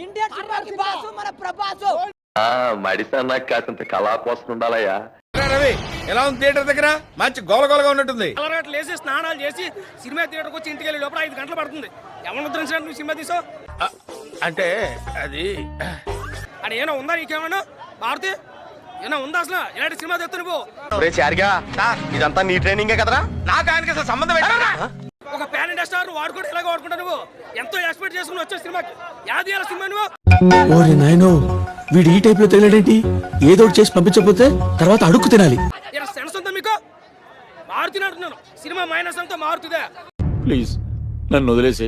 Indian సినిమాకి boss మన ప్రభాసు. మడిసన్నా కాసింత కళా కోసం ఉండాలయ్యా. రవి ఎలా ఉంది థియేటర్ దగ్గర? మంచి గోలగోలగా ఉన్నట్టుంది. లేసి స్నానాలు చేసి సినిమా థియేటర్కి వచ్చి ఇంటికి వెళ్ళే లోపల 5 గంటలు పడుతుంది. ఎవరు ఉద్ధరించినట్టు నువ్వు సినిమా తీసావు? అంటే అది అని ఏమో ఉందా నీకేమన్నా? భారతి ఏమన్నా ఉందా అసలు? ఇలాంటి సినిమా తెస్తా నువ్వు? ఇదంతా నీ ట్రైనింగే కదరా? నాకు ఆయనకి అసలు సంబంధం ఒక ప్యాన్ ఇండియా స్టార్ వాడుకుంటే ఇలాగ వాడుకుంటా నువ్వు? ఎంతో ఎక్స్పెక్ట్ చేసుకుని వచ్చే సినిమాకి యాది ఎలా సినిమా నువ్వు? ఓరే నాయనో, వీడు ఈ టైప్ లో తగిలాడేంటి? ఏదో ఒకటి చేసి పంపించకపోతే తర్వాత అడుక్కు తినాలి. ఇలా సెన్స్ ఉందా మీకు? మారుతుంది అంటున్నాను. సినిమా మైనస్ అంతా మారుతుందే. ప్లీజ్ నన్ను వదిలేసి,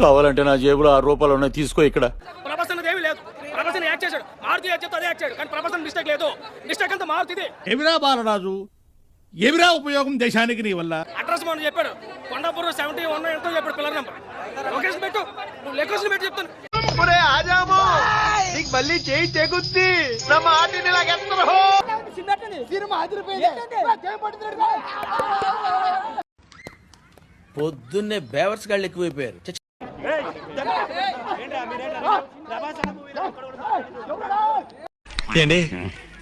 కావాలంటే నా జేబులో 6 రూపాయలు ఉన్నాయి, తీసుకో. ఇక్కడ ప్రభాస్ అనేది ఏమీ లేదు. ప్రభాస్ యాక్ట్ చేశాడు, మారుతి యాక్ట్ చేస్తే అదే యాక్ట్ చేశాడు. కానీ ప్రభాస్ మిస్టేక్ లేదు. మిస్టేక్ అంతా మారుతుంది. ఎవిరా బాలరాజు, ఎవిరా ఉపయోగం దేశానికి నీ వల్ల? అడ్రస్ మనం చెప్పాడు. కొండాపూర్ 71 ఎంతో చెప్పాడు. పిల్లర్ నెంబర్ లొకేషన్ పెట్టు. నువ్వు లొకేషన్ పెట్టి చెప్తాను. మళ్ళీ చేయి తెగుద్ది. పొద్దున్నే బేవర్స్ గాళ్ళు ఎక్కువైపోయారు. ఏండి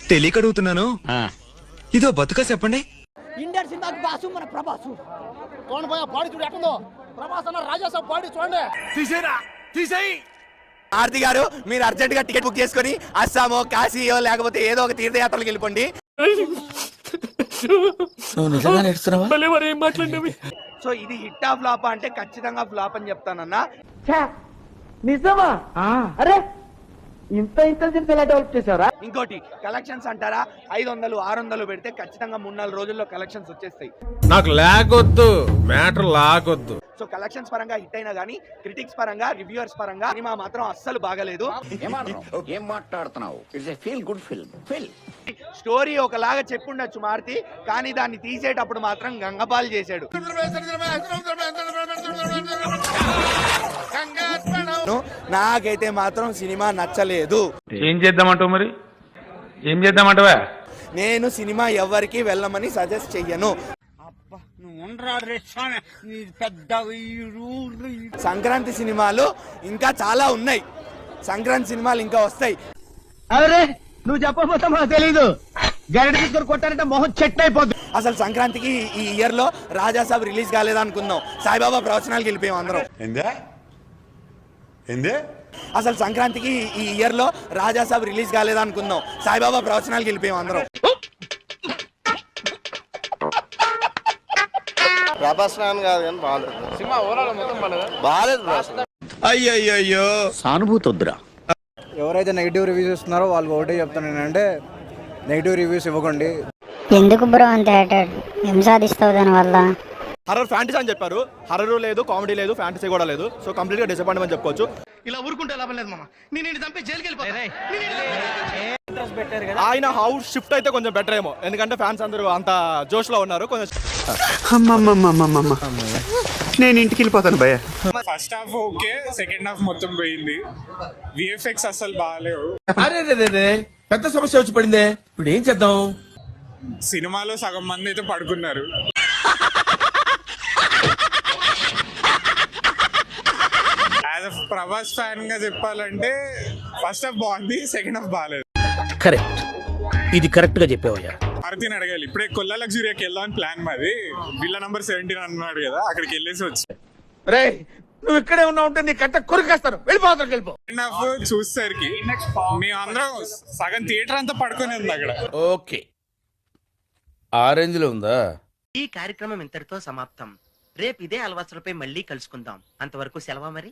తెలియక అడుగుతున్నాను, ఇదో బతుక చెప్పండి. ఇండియన్ సినిమాకి బాసు మన ప్రభాసు. బాడీ చూడు ఎట్టుందో. ప్రభాస్ అన్న రాజాసాబ్ బాడీ చూడండి. తీసేరా, తీసేయి. ఆర్తి గారు, మీరు అర్జెంట్ గా టికెట్ బుక్ చేసుకుని అస్సామో కాశీయో లేకపోతే ఏదో ఒక తీర్థయాత్రలకు వెళ్ళిపోండి. నువ్వు నిజంగా నేర్చుతున్నావా? సో ఇది హిట్ ఆ ఫ్లాప్ అంటే ఖచ్చితంగా ఫ్లాప్ అని చెప్తానన్నా. నిజమా? అరే ఇంత ఇంటెలిజెన్స్ ఎలా డెవలప్ చేశారా? ఇంకోటి కలెక్షన్స్ అంటారా, 500 600 పెడితే ఖచ్చితంగా 3-4 రోజుల్లో కలెక్షన్స్ వచ్చేస్తాయి. నాకు లాగొద్దు, మ్యాటర్ లాగొద్దు. సో కలెక్షన్స్ పరంగా హిట్ అయినా గానీ క్రిటిక్స్ పరంగా రివ్యూవర్స్ పరంగా సినిమా మాత్రం అస్సలు బాగలేదు. ఏం మాట్లాడుతున్నావు? It's a feel good film. Story ఒకలాగా చెప్పుండొచ్చు మారుతి, కానీ దాన్ని తీసేటప్పుడు మాత్రం గంగపాలు చేశాడు. నాకైతే మాత్రం సినిమా నచ్చలేదు. ఏం చేద్దామంటావు మరి? ఏం చేద్దామంటావా? నేను సినిమా ఎవరికి వెళ్ళమని సజెస్ట్ చెయ్యను. సంక్రాంతి సినిమాలు ఇంకా చాలా ఉన్నాయి. సంక్రాంతి సినిమాలు ఇంకా వస్తాయి. అరే నువ్వు చెప్పబోతా మాకు తెలీదు. గరిట తీసుకొని కొట్టారంటే మొహం చెట్టు అయిపోద్ది. అసలు సంక్రాంతికి ఈ ఇయర్ లో రాజాసాబ్ రిలీజ్ కాలేదనుకుందాం. సాయిబాబా ప్రవచనాలకు వెళ్ళిపోయాం అందరం. అసలు సంక్రాంతికి ఈ ఇయర్ లో రాజాసాబ్ రిలీజ్ కాలేదనుకుందాం. సాయిబాబా ప్రవచనాలకు వెళ్ళిపోయాం అందరం. ప్రభాస్ ఫ్యాన్ కాదు కానీ బాగాలేదు సినిమా. ఓవరాల్ మొత్తం బాగాలేదు. అయ్యయ్యో సానుభూతి వద్దురా. ఎవరైతే నెగిటివ్ రివ్యూస్ ఇస్తున్నారో వాళ్ళు ఒకటే చెప్తాను నేనంటే, నెగిటివ్ రివ్యూస్ ఇవ్వకండి. ఎందుకు బ్రో అంత అటాడ్? ఏం సాధిస్తావు దానివల్ల? హర్రర్ ఫ్యాంటసీ అని చెప్పారు. హర్రర్ లేదు, కామెడీ లేదు, ఫ్యాంటసీ కూడా లేదు. సో కంప్లీట్ గా డిసప్పాయింట్ అని చెప్పుకోవచ్చు. ఇలా ఊరుకుంటే లాభం లేదు మామ. నేను చంపి జైలుకి వెళ్ళిపోతా. ఆయన హౌస్ షిఫ్ట్ అయితే కొంచెం బెటర్ ఏమో, ఎందుకంటే ఫ్యాన్స్ అందరూ అంత జోష్ లో ఉన్నారు. కొంచెం నేను ఇంటికి వెళ్ళిపోతాను భయ్య. First half okay, second half మొత్తం పోయింది. విఎఫ్ఎక్స్ అసలు బాగాలేవు. అరే పెద్ద సమస్య వచ్చి పడిందే. ఇప్పుడు ఏం చేద్దాం? సినిమాలో సగం మంది అయితే పడుకున్నారు. యాజ్ అ ప్రభాస్ ఫ్యాన్ గా చెప్పాలంటే ఫస్ట్ హాఫ్ బాగుంది, సెకండ్ హాఫ్ బాగాలేదు. కరెక్ట్, ఇది కరెక్ట్ గా చెప్పావయ్యా. భారతిని అడగాలి. ఇప్పుడే కొల్లా లగ్జరీకి వెళ్దామని ప్లాన్ మాది. విల్లా నంబర్ 17 అన్నాడు కదా, అక్కడికి వెళ్ళేసి వచ్చి. రే నువ్వు ఇక్కడే ఉన్నావు ఉంటే నీ కట్ట కొరికేస్తాను. వెళ్ళిపోతాను, వెళ్ళిపో. సెకండ్ హాఫ్ చూసేసరికి మేమందరం సగం థియేటర్ అంతా పడుకొని ఉంది అక్కడ. ఓకే, ఆరెంజ్ లో ఉందా? ఈ కార్యక్రమం ఇంతటితో సమాప్తం. రేపు ఇదే అలవాసులపై మళ్ళీ కలుసుకుందాం. అంతవరకు సెలవు మరి.